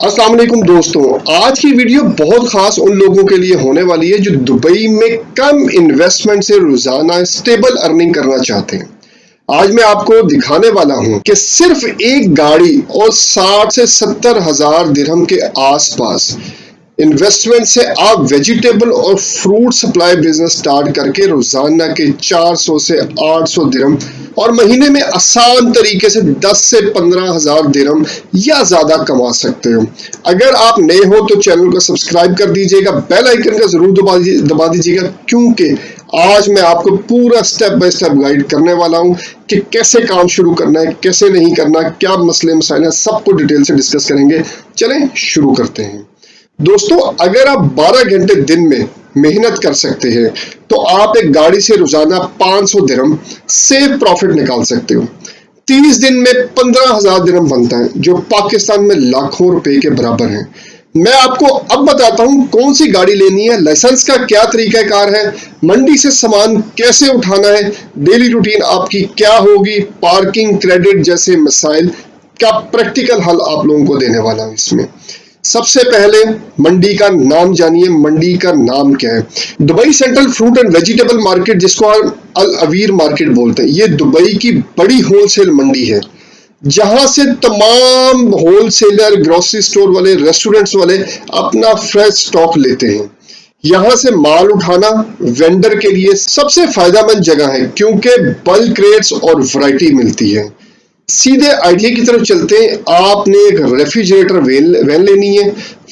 अस्सलाम वालेकुम दोस्तों, आज की वीडियो बहुत खास उन लोगों के लिए होने वाली है जो दुबई में कम इन्वेस्टमेंट से रोजाना स्टेबल अर्निंग करना चाहते हैं। आज मैं आपको दिखाने वाला हूं कि सिर्फ एक गाड़ी और 60 से 70 हजार दिरहम के आसपास इन्वेस्टमेंट से आप वेजिटेबल और फ्रूट सप्लाई बिजनेस स्टार्ट करके रोजाना के 400 से 800 दिरहम और महीने में आसान तरीके से 10 से 15 हजार दिरहम या ज्यादा कमा सकते हो। अगर आप नए हो तो चैनल को सब्सक्राइब कर दीजिएगा, बेल आइकन का जरूर दबा दीजिएगा, क्योंकि आज मैं आपको पूरा स्टेप बाय स्टेप गाइड करने वाला हूं कि कैसे काम शुरू करना है, कैसे नहीं करना, क्या मसले मसाइल हैं, सबको डिटेल से डिस्कस करेंगे। चलें शुरू करते हैं। दोस्तों, अगर आप 12 घंटे दिन में मेहनत कर सकते हैं तो आप एक गाड़ी से रोजाना 500 दिरहम सेफ प्रॉफिट निकाल सकते हो। 30 दिन में 15,000 दिरहम बनता है, जो पाकिस्तान में लाखों रुपए के बराबर है। मैं आपको अब बताता हूं कौन सी गाड़ी लेनी है, लाइसेंस का क्या तरीका कार है, मंडी से सामान कैसे उठाना है, डेली रूटीन आपकी क्या होगी, पार्किंग, क्रेडिट जैसे मसाइल का प्रैक्टिकल हल आप लोगों को देने वाला हूं। इसमें सबसे पहले मंडी का नाम जानिए। मंडी का नाम क्या है? Dubai central fruit and vegetable market, जिसको हम अल अवीर मार्केट बोलते हैं, ये दुबई की बड़ी होलसेल मंडी है, जहां से तमाम होलसेलर, ग्रोसरी स्टोर वाले, रेस्टोरेंट्स वाले अपना फ्रेश स्टॉक लेते हैं। यहां से माल उठाना वेंडर के लिए सबसे फायदेमंद जगह है, क्योंकि बल्क रेट्स और वैरायटी मिलती है। सीधे आइडिया की तरफ चलते हैं। आपने एक रेफ्रिजरेटर वैन लेनी है,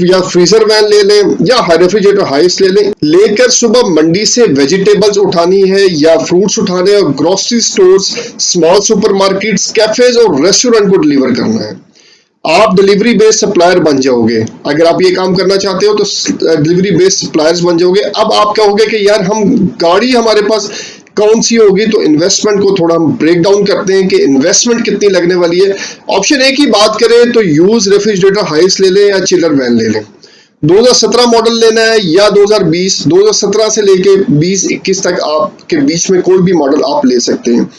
या फ्रीजर वैन ले लें, या रेफ्रिजरेटर हाइस ले लें। लेकर सुबह मंडी से वेजिटेबल्स उठानी है या फ्रूट्स उठाने और grocery stores, small supermarkets, cafes और रेस्टोरेंट को डिलीवर करना है। आप डिलीवरी बेस्ड सप्लायर बन जाओगे। अगर आप ये काम करना चाहते हो तो डिलीवरी बेस्ड सप्लायर्स बन जाओगे। अब आप कहोगे कि यार हम गाड़ी हमारे पास कौन सी होगी, तो इन्वेस्टमेंट को थोड़ा हम ब्रेक डाउन करते हैं कि इन्वेस्टमेंट कितनी लगने वाली है। ऑप्शन ए की बात करें तो यूज रेफ्रिजरेटर हाइस ले लें या चिलर वैन ले लें। 2017 मॉडल लेना है या 2020, 2017 से लेके 20-21 तक आपके बीच में कोई भी मॉडल आप ले सकते हैं।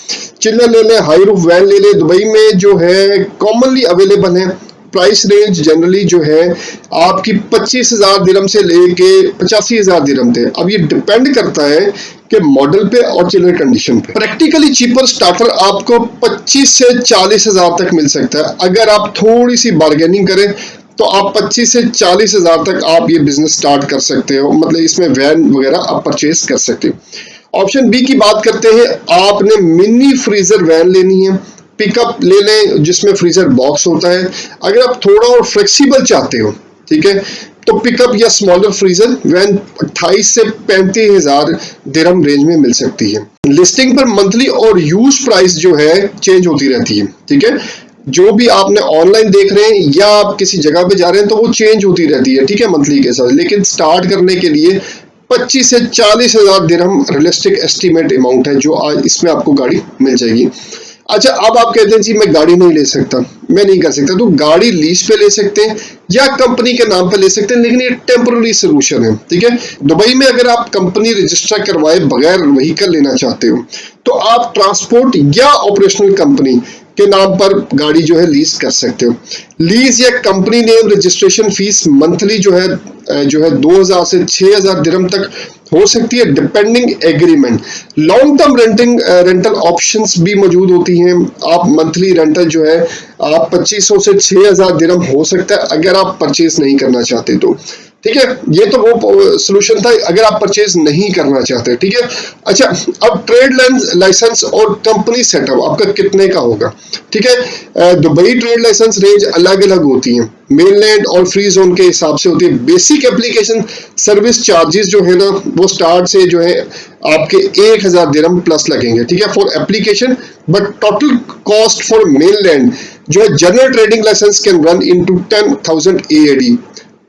चिलर ले लें, हाई रूफ वैन ले लें। दुबई में जो है कॉमनली अवेलेबल है। प्राइस रेंज जनरली जो है आपकी 25,000 दिरहम से लेके 85,000 दिरहम थे। अब ये डिपेंड करता है कि मॉडल पे और चिलर कंडीशन पे। प्रैक्टिकली चीपर स्टार्टर आपको 25 से 40,000 तक मिल सकता है। अगर आप थोड़ी सी बार्गेनिंग करें तो आप 25 से 40,000 तक आप ये बिजनेस स्टार्ट कर सकते हो, मतलब इसमें वैन वगैरह आप परचेज कर सकते हो। ऑप्शन बी की बात करते हैं। आपने मिनी फ्रीजर वैन लेनी है, पिकअप ले लें जिसमें फ्रीजर बॉक्स होता है। अगर आप थोड़ा और फ्लेक्सिबल चाहते हो, ठीक है, तो पिकअप या स्मॉलर फ्रीजर वैन 28 से 35,000 दिरहम रेंज में मिल सकती है। लिस्टिंग पर मंथली और यूज प्राइस जो है चेंज होती रहती है, ठीक है। जो भी आपने ऑनलाइन देख रहे हैं या आप किसी जगह पे जा रहे हैं तो वो चेंज होती रहती है, ठीक है, मंथली के साथ। लेकिन स्टार्ट करने के लिए 25 से 40,000 दिरहम रियलिस्टिक एस्टिमेट अमाउंट है, जो आज इसमें आपको गाड़ी मिल जाएगी। अच्छा, अब आप कहते हैं जी मैं गाड़ी नहीं ले सकता, मैं नहीं कर सकता, तो गाड़ी लीज पे ले सकते हैं या कंपनी के नाम पे ले सकते हैं, लेकिन ये टेम्पररी सोल्यूशन है, ठीक है। दुबई में अगर आप कंपनी रजिस्टर करवाए बगैर व्हीकल लेना चाहते हो तो आप ट्रांसपोर्ट या ऑपरेशनल कंपनी के नाम पर गाड़ी जो है लीज कर सकते हो। लीज या company name registration fees monthly जो है 2,000 से 6,000 दिरहम तक हो सकती है, depending agreement. Long term rental options भी मौजूद होती हैं। आप मंथली रेंटल जो है आप 2500 से 6,000 दिरहम हो सकता है अगर आप परचेज नहीं करना चाहते तो, ठीक है। ये तो वो सोल्यूशन था अगर आप परचेज नहीं करना चाहते, ठीक है। अच्छा, अब ट्रेड लाइसेंस और कंपनी सेटअप आपका कितने का होगा, ठीक है। दुबई ट्रेड लाइसेंस रेंज अलग अलग होती है, मेनलैंड और फ्री जोन के हिसाब से होती है। बेसिक एप्लीकेशन सर्विस चार्जेस जो है ना वो स्टार्ट से जो है आपके 1,000 दिरहम प्लस लगेंगे, ठीक है, for application. But total cost for mainland जो है general trading licence can run into 10,000 AAD,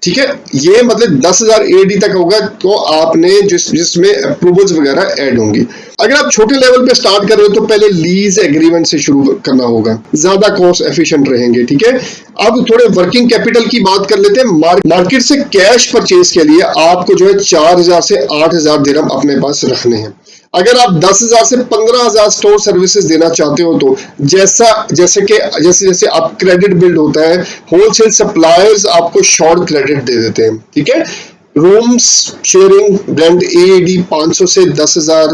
ठीक है। ये मतलब 10,000 AAD तक होगा, तो आपने जिसमें अप्रूवल्स वगैरह ऐड होंगी। अगर आप छोटे लेवल पे स्टार्ट कर रहे हो तो पहले लीज एग्रीमेंट से शुरू करना होगा, ज्यादा कॉस्ट एफिशिएंट रहेंगे, ठीक है। अब थोड़े वर्किंग कैपिटल की बात कर लेते हैं। मार्केट से कैश परचेज के लिए आपको जो है 4,000 से 8,000 दिरहम अपने पास रखने हैं। अगर आप 10,000 से 15,000 स्टोर सर्विसेज देना चाहते हो तो जैसे जैसे आप क्रेडिट बिल्ड होता है, होलसेल सप्लायर्स आपको शॉर्ट क्रेडिट दे देते हैं, ठीक है। रूम्स शेयरिंग ब्रांड एडी 500 से 10,000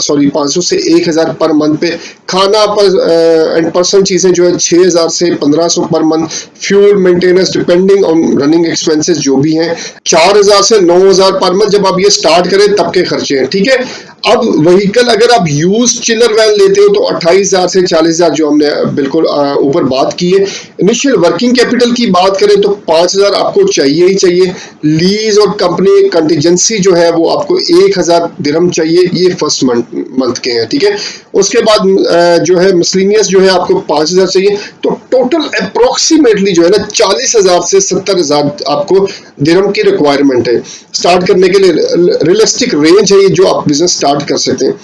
सॉरी 500 से 1,000 पर मंथ पे, खाना पर एंड पर्सनल चीजें जो है 6,000 से 1,500 per month, fuel maintenance depending on running expenses जो भी हैं 4,000 से 9,000 पर मंथ। जब आप ये स्टार्ट करें तब के खर्चे हैं, ठीक है। अब व्हीकल अगर आप यूज चिलर वैन लेते हो तो 28,000 से 40,000 जो हमने बिल्कुल ऊपर बात की है। इनिशियल वर्किंग कैपिटल की बात करें तो 5,000 आपको चाहिए ही चाहिए। लीज और कंपनी कंटीजेंसी जो है वो आपको 1,000 दिरहम चाहिए, ये फर्स्ट मंथ के हैं, ठीक है। उसके बाद जो है मिसलिनियस जो है आपको 5,000 चाहिए, तो टोटल अप्रोक्सीमेटली जो है ना 40,000 से 70,000 आपको दिरहम की रिक्वायरमेंट है स्टार्ट करने के लिए। रियलिस्टिक रेंज है ये जो आप बिजनेस स्टार्ट कर सकते हैं।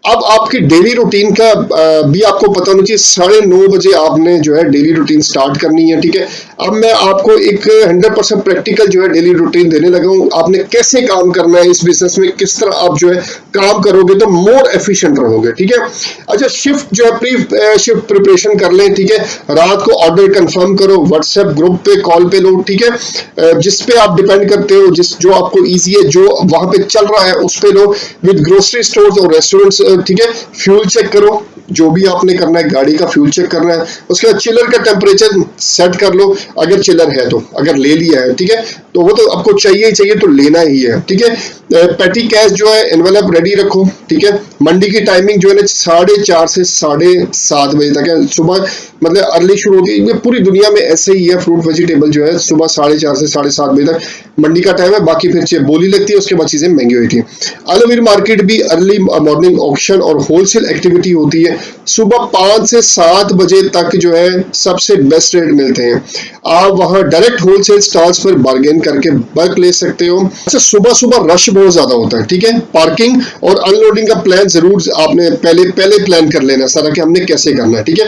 अब आपकी डेली रूटीन का भी आपको पता होना चाहिए। 9:30 बजे आपने जो है डेली रूटीन स्टार्ट करनी है, ठीक है। अब मैं आपको एक 100% प्रैक्टिकल जो है डेली रूटीन देने लगा हूँ, आपने कैसे काम करना है इस बिजनेस में, किस तरह आप जो है काम करोगे तो मोर एफिशिएंट रहोगे, ठीक है। अच्छा, शिफ्ट जो है प्री शिफ्ट प्रिपरेशन कर लें, ठीक है। रात को ऑर्डर कंफर्म करो, व्हाट्सएप ग्रुप पे कॉल पे लो, ठीक है। जिस पे आप डिपेंड करते हो, जो आपको ईजी है, जो वहां पे चल रहा है उस पे लो। विद ग्रोसरी स्टोर्स और रेस्टोरेंट्स, ठीक है। फ्यूल चेक करो, जो भी आपने करना है, गाड़ी का फ्यूल चेक करना है। उसके बाद चिलर का टेम्परेचर सेट कर लो, अगर चिलर है तो, अगर ले लिया है, ठीक है, तो वो तो आपको चाहिए ही चाहिए, तो लेना ही है, ठीक है। पेटी कैश जो है एनवेलप रेडी रखो, ठीक है। मंडी की टाइमिंग जो है ना 4:30 से 7:30 बजे तक है सुबह, मतलब अर्ली शुरू होती है। पूरी दुनिया में ऐसे ही है, फ्रूट वेजिटेबल जो है सुबह 4:30 से 7:30 बजे तक मंडी का टाइम है। बाकी फिर बोली लगती है, उसके बाद चीजें महंगी होती है। अलवीर मार्केट भी अर्ली मॉर्निंग ऑक्शन और होलसेल एक्टिविटी होती है। सुबह 5 से 7 बजे तक जो है सबसे बेस्ट रेट मिलते हैं। आप वहां डायरेक्ट होलसेल स्टॉल्स पर बार्गेन करके बल्क ले सकते हो। अच्छा, सुबह सुबह रश बहुत ज्यादा होता है, ठीक है। पार्किंग और अनलोडिंग का प्लान जरूर आपने पहले प्लान कर लेना सारा कि हमने कैसे करना है, ठीक है।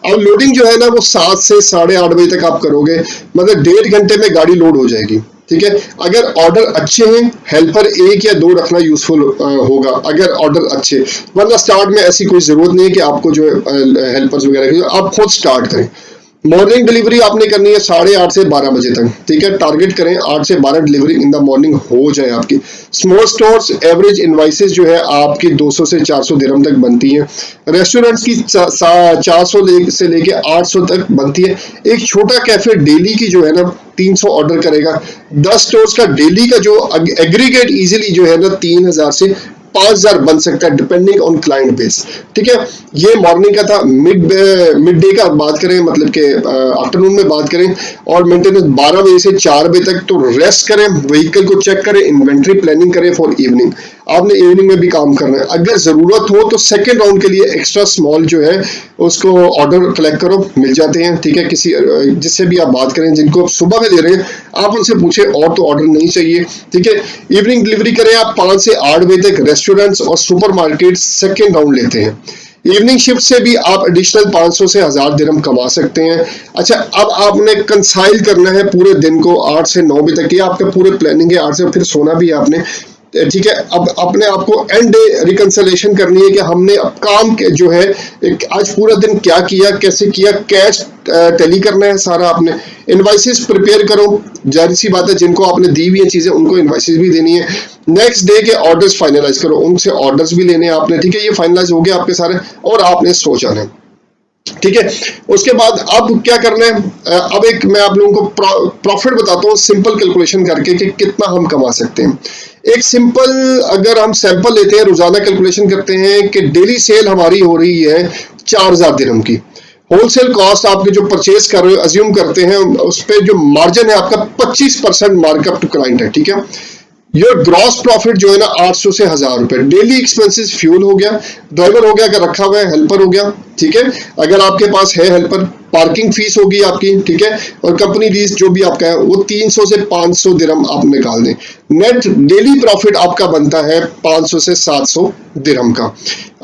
अब लोडिंग जो है ना वो 7 से 8:30 बजे तक आप करोगे, मतलब 1.5 घंटे में गाड़ी लोड हो जाएगी, ठीक है। अगर ऑर्डर अच्छे हैं, हेल्पर 1 या 2 रखना यूजफुल होगा, अगर ऑर्डर अच्छे, वरना स्टार्ट में ऐसी कोई जरूरत नहीं है कि आपको जो है हेल्पर्स वगैरह की, आप खुद स्टार्ट करें। मॉर्निंग डिलीवरी आपने करनी है 8:30 से 12 बजे तक, ठीक है। टारगेट करें 8 से 12 डिलीवरी इन द मॉर्निंग हो जाए आपकी। स्मॉल स्टोर्स एवरेज इनवाइसेस जो है आपकी 200 से 400 दिरहम तक बनती है। रेस्टोरेंट्स की 400 से लेके 800 तक बनती है। एक छोटा कैफे डेली की जो है ना 300 ऑर्डर करेगा। 10 स्टोर्स का डेली का जो एग्रीगेट इजीली जो है ना 3,000 से 5,000 बन सकता है, डिपेंडिंग ऑन क्लाइंट बेस, ठीक है। ये मॉर्निंग का था। मिड डे का बात करें, मतलब कि आफ्टरनून में बात करें, और मेंटेनेंस 12 बजे से 4 बजे तक, तो रेस्ट करें, व्हीकल को चेक करें, इन्वेंट्री प्लानिंग करें फॉर इवनिंग। आपने इवनिंग में भी काम करना है। अगर जरूरत हो तो सेकेंड राउंड के लिए एक्स्ट्रा स्मॉल जो है उसको ऑर्डर कलेक्ट करो, मिल जाते हैं, ठीक है। किसी जिससे भी आप बात करें, जिनको सुबह में दे रहे हैं, आप उनसे पूछे और तो ऑर्डर नहीं चाहिए, ठीक है। इवनिंग डिलीवरी करें आप 5 से 8 बजे तक। रेस्टोरेंट्स और सुपरमार्केट सेकेंड राउंड लेते हैं। इवनिंग शिफ्ट से भी आप एडिशनल 500 से 1,000 दिरहम कमा सकते हैं। अच्छा, अब आपने कंसाइल करना है पूरे दिन को 8 से 9 बजे तक, ये आपका पूरे प्लानिंग है। 8 से फिर सोना भी है आपने, ठीक है। अब अपने आपको एंड डे रिकंसलेशन करनी है कि हमने अब काम के जो है आज पूरा दिन क्या किया, कैसे किया, कैश टैली करना है सारा। आपने इनवाइसेस प्रिपेयर करो, जाहिर सी बात है जिनको आपने दी हुई है चीजें उनको इनवाइसेस भी देनी है। नेक्स्ट डे के ऑर्डर्स फाइनलाइज करो, उनसे ऑर्डर्स भी लेने हैं आपने, ठीक है। ये फाइनलाइज हो गया आपके सारे, और आपने सो जाना है, ठीक है। उसके बाद अब क्या करना है, अब एक मैं आप लोगों को प्रॉफिट बताता हूँ सिंपल कैलकुलेशन करके कि कितना हम कमा सकते हैं। एक सिंपल अगर हम सैंपल लेते हैं, रोजाना कैलकुलेशन करते हैं कि डेली सेल हमारी हो रही है 4,000 दिरहम की। होलसेल कॉस्ट आपके जो परचेज कर रहे हो अज्यूम करते हैं, उस पर जो मार्जिन है आपका 25% मार्कअप टू क्लाइंट है, ठीक है। योर ग्रॉस प्रॉफिट जो है ना 800 से 1,000 रुपए। डेली एक्सपेंसेस फ्यूल हो गया, ड्राइवर हो गया अगर रखा हुआ है, हेल्पर हो गया, ठीक है। अगर आपके पास है हेल्पर, पार्किंग फीस होगी आपकी, ठीक है। और कंपनी लीज जो भी आपका है वो 300 से 500 दिरहम आप निकाल दें। नेट डेली प्रॉफिट आपका बनता है 500 से 700 दिरहम का।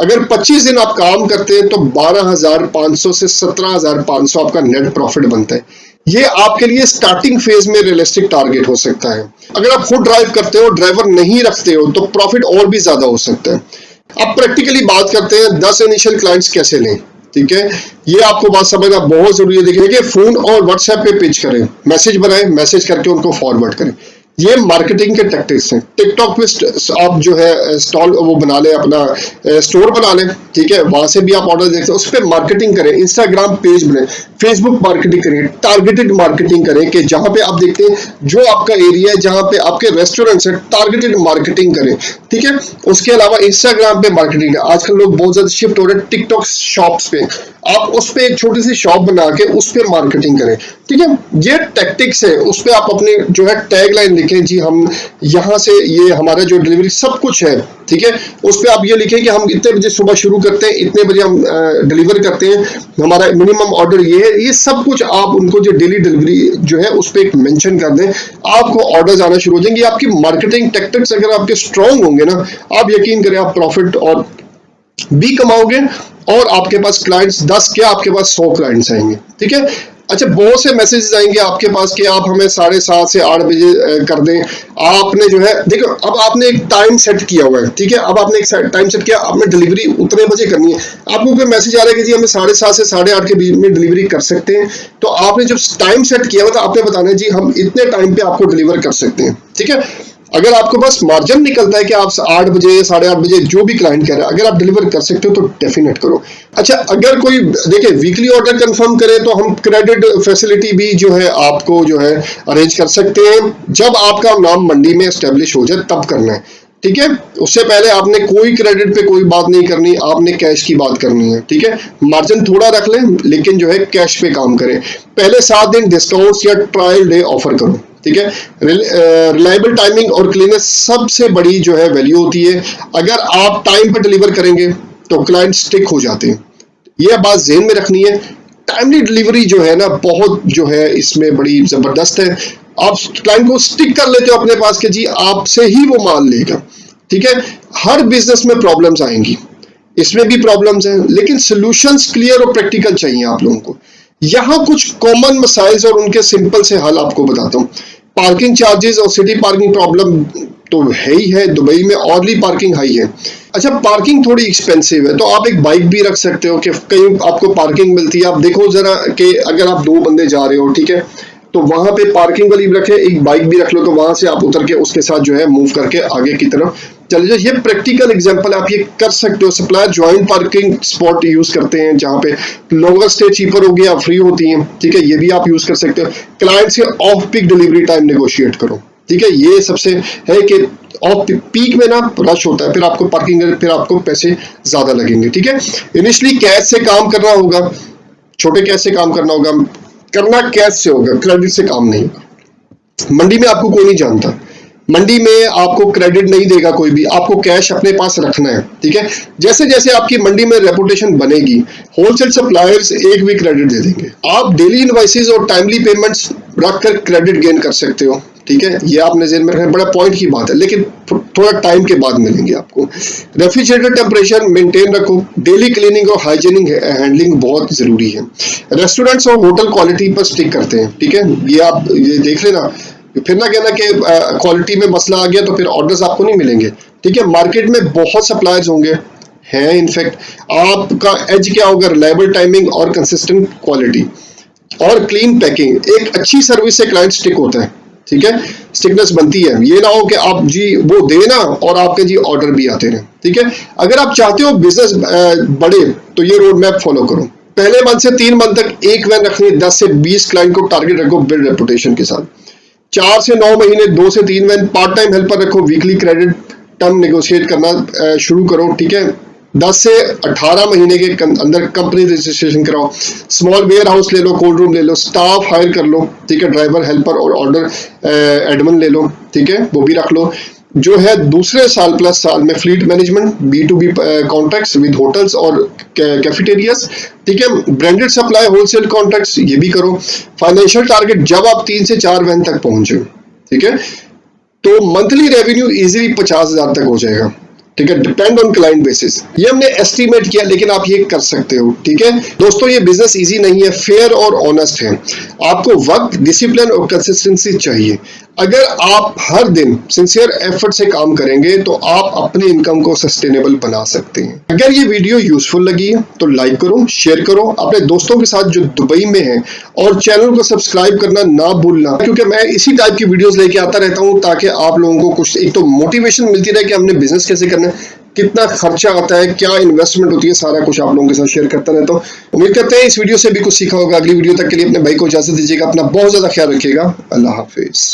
अगर 25 दिन आप काम करते हैं तो 12,500 से 17,500 आपका नेट प्रॉफिट बनता है। ये आपके लिए स्टार्टिंग फेज में रियलिस्टिक टारगेट हो सकता है। अगर आप खुद ड्राइव करते हो, ड्राइवर नहीं रखते हो, तो प्रॉफिट और भी ज्यादा हो सकता है। अब प्रैक्टिकली बात करते हैं 10 इनिशियल क्लाइंट्स कैसे लें। ठीक है, ये आपको बात समझना बहुत जरूरी है। देखिए कि फोन और व्हाट्सएप पे पिच करें, मैसेज बनाएं, मैसेज करके उनको फॉरवर्ड करें, ये मार्केटिंग के टैक्टिक्स हैं। टिकटॉक पे आप जो है स्टॉल वो बना लें, अपना स्टोर बना लें, ठीक है, वहां से भी आप ऑर्डर देखते हैं, उस पर मार्केटिंग करें, इंस्टाग्राम पेज बनाएं, फेसबुक मार्केटिंग करें, टारगेटेड मार्केटिंग करें कि जहां पे आप देखते हैं जो आपका एरिया है, जहां पे आपके रेस्टोरेंट्स है, टारगेटेड मार्केटिंग करें। ठीक है, उसके अलावा इंस्टाग्राम पे मार्केटिंग है, आजकल लोग बहुत ज्यादा शिफ्ट हो रहे हैं टिकटॉक शॉप्स पे, आप उस पे एक छोटी सी शॉप बना के उस पे मार्केटिंग करें। ठीक है, ये टैक्टिक्स है, उस पे आप अपने जो है टैगलाइन लिखें, जी हम यहाँ से ये हमारा जो डिलीवरी सब कुछ है। ठीक है, उस पे आप ये लिखें कि हम इतने बजे सुबह शुरू करते हैं, इतने बजे हम डिलीवर करते हैं, हमारा मिनिमम ऑर्डर ये है, ये सब कुछ आप उनको जो डेली डिलीवरी जो है उस पर एक मेंशन कर दें, आपको ऑर्डर्स आना शुरू हो जाएंगे। आपकी मार्केटिंग टैक्टिक्स अगर आपके स्ट्रांग होंगे ना, आप यकीन करें आप प्रॉफिट और भी कमाओगे, और आपके पास क्लाइंट्स 10 क्या आपके पास 100 क्लाइंट्स आएंगे। ठीक है, अच्छा बहुत से मैसेजेस आएंगे आपके पास कि आप हमें 7:30 से 8 बजे कर दें। आपने जो है देखो, अब आपने एक टाइम सेट किया हुआ है। ठीक है, अब आपने एक टाइम सेट किया, आपने डिलीवरी उतने बजे करनी है, आपको कोई मैसेज आ रहा है कि जी हमें 7:30 से 8:30 के बीच में डिलीवरी कर सकते हैं, तो आपने जब टाइम सेट किया हुआ तो आपने बताना है जी हम इतने टाइम पे आपको डिलीवर कर सकते हैं। ठीक है, अगर आपके पास मार्जिन निकलता है कि आप 8 बजे 8:30 बजे जो भी क्लाइंट कह रहा है अगर आप डिलीवर कर सकते हो तो डेफिनेट करो। अच्छा, अगर कोई देखिए वीकली ऑर्डर कंफर्म करे तो हम क्रेडिट फैसिलिटी भी जो है आपको जो है अरेंज कर सकते हैं, जब आपका नाम मंडी में एस्टेब्लिश हो जाए तब करना है। ठीक है, उससे पहले आपने कोई क्रेडिट पे कोई बात नहीं करनी, आपने कैश की बात करनी है। ठीक है, मार्जिन थोड़ा रख लें लेकिन जो है कैश पे काम करें। पहले 7 दिन डिस्काउंट्स या ट्रायल डे ऑफर करो। ठीक है, रिलायबल टाइमिंग और क्लीनेस सबसे बड़ी जो है वैल्यू होती है। अगर आप टाइम पर डिलीवर करेंगे तो क्लाइंट स्टिक हो जाते हैं, ये बात ज़हन में रखनी है। टाइमली डिलीवरी जो है ना बहुत जो है इसमें बड़ी जबरदस्त है। आप क्लाइंट को स्टिक कर लेते हो अपने पास कि जी आपसे ही वो माल लेगा। ठीक है, हर बिजनेस में प्रॉब्लम्स आएंगी, इसमें भी प्रॉब्लम्स हैं, लेकिन सॉल्यूशंस क्लियर और प्रैक्टिकल चाहिए आप लोगों को। यहाँ कुछ कॉमन मसाइल्स और उनके सिंपल से हल आपको बताता हूँ। पार्किंग चार्जेस और सिटी पार्किंग प्रॉब्लम तो है ही है, दुबई में ऑर्ली पार्किंग हाई है। अच्छा, पार्किंग थोड़ी एक्सपेंसिव है, तो आप एक बाइक भी रख सकते हो कि कहीं आपको पार्किंग मिलती है। आप देखो जरा कि अगर आप 2 बंदे जा रहे हो, ठीक है, तो वहां पे पार्किंग वाली भी रखे, एक बाइक भी रख लो, तो वहां से आप उतर के उसके साथ जो है मूव करके आगे की तरफ चले जाओ। ये प्रैक्टिकल एग्जांपल आप ये कर सकते हो। Supplier joint parking spot use करते हैं जहां पे लोअर स्टे चीपर हो गया, फ्री होती हैं। ठीक है, ये भी आप यूज कर सकते हो। क्लाइंट से off peak delivery time negotiate करो। ठीक है, ये सबसे है कि ऑफ पीक में ना रश होता है, फिर आपको पार्किंग फिर आपको पैसे ज्यादा लगेंगे। ठीक है, इनिशियली कैश से काम करना होगा, छोटे कैश से काम करना होगा, करना कैश से होगा, क्रेडिट से काम नहीं होगा। मंडी में आपको कोई नहीं जानता, मंडी में आपको क्रेडिट नहीं देगा कोई भी, आपको कैश अपने पास रखना है। ठीक है, जैसे जैसे आपकी मंडी में रेपुटेशन बनेगी, होलसेल सप्लायर्स एक भी क्रेडिट दे देंगे। आप डेली इनवॉइसेस और टाइमली पेमेंट्स रखकर क्रेडिट गेन कर सकते हो। ठीक है, ये आपने ज़हन में रखना, बड़ा पॉइंट की बात है, लेकिन थोड़ा टाइम के बाद मिलेंगे आपको। रेफ्रिजरेटर टेम्परेचर मेंटेन रखो, डेली क्लीनिंग और हाइजीनिक हैंडलिंग बहुत जरूरी है। रेस्टोरेंट्स और होटल क्वालिटी पर स्टिक करते हैं। ठीक है, ये आप ये देख लेना, फिर ना कहना कि क्वालिटी में मसला आ गया तो फिर ऑर्डर्स आपको नहीं मिलेंगे। ठीक है, मार्केट में बहुत सप्लायर्स होंगे, हैं इनफैक्ट, आपका एज क्या होगा? रिलायबल टाइमिंग और कंसिस्टेंट क्वालिटी और क्लीन पैकिंग। एक अच्छी सर्विस से क्लाइंट स्टिक होता है। ठीक है, स्टिकनेस बनती है, ये ना हो कि आप जी वो देना और आपके जी ऑर्डर भी आते रहे। ठीक है, अगर आप चाहते हो बिजनेस बढ़े तो ये रोड मैप फॉलो करो। पहले मंथ से 3 मंथ तक एक वैन रखनी, 10 से 20 क्लाइंट को टारगेट रखो बिल्ड रेपुटेशन के साथ। 4 से 9 महीने 2 से 3 वैन पार्ट टाइम हेल्पर रखो, वीकली क्रेडिट टर्म नेगोशिएट करना शुरू करो। ठीक है, 10 से 18 महीने के अंदर कंपनी रजिस्ट्रेशन कराओ। स्मॉल वेयर हाउस ले लो, कोल्ड रूम ले लो, स्टाफ हायर कर लो। ठीक है, ड्राइवर हेल्पर और ऑर्डर एडमिन ले लो। ठीक है, वो भी रख लो। जो है दूसरे साल प्लस साल में fleet management, B2B contracts with hotels और कैफेटेरियाज। ठीक है, ब्रांडेड सप्लाई होलसेल कॉन्ट्रैक्ट्स ये भी करो। फाइनेंशियल टारगेट जब आप 3 से 4 वैन तक पहुंचे, ठीक है, तो मंथली रेवेन्यू इजीली 50,000 तक हो जाएगा। ठीक है, डिपेंड ऑन क्लाइंट बेसिस। ये हमने एस्टिमेट किया, लेकिन आप ये कर सकते हो। ठीक है दोस्तों, ये बिजनेस इजी नहीं है, फेयर और ऑनेस्ट है। आपको वक्त, डिसिप्लिन और कंसिस्टेंसी चाहिए। अगर आप हर दिन सिंसियर एफर्ट से काम करेंगे तो आप अपनी इनकम को सस्टेनेबल बना सकते हैं। अगर ये वीडियो यूजफुल लगी है तो लाइक करो, शेयर करो अपने दोस्तों के साथ जो दुबई में हैं, और चैनल को सब्सक्राइब करना ना भूलना, क्योंकि मैं इसी टाइप की वीडियोस लेके आता रहता हूं ताकि आप लोगों को कुछ एक तो मोटिवेशन मिलती रहे कि हमने बिजनेस कैसे करना है, कितना खर्चा आता है, क्या इन्वेस्टमेंट होती है, सारा कुछ आप लोगों के साथ शेयर करता रहता हूँ। उम्मीद करते हैं इस वीडियो से भी कुछ सीखा होगा। अगली वीडियो तक के लिए अपने भाई को इजाजत दीजिएगा, अपना बहुत ज्यादा ख्याल रखिएगा। अल्लाह हाफिज।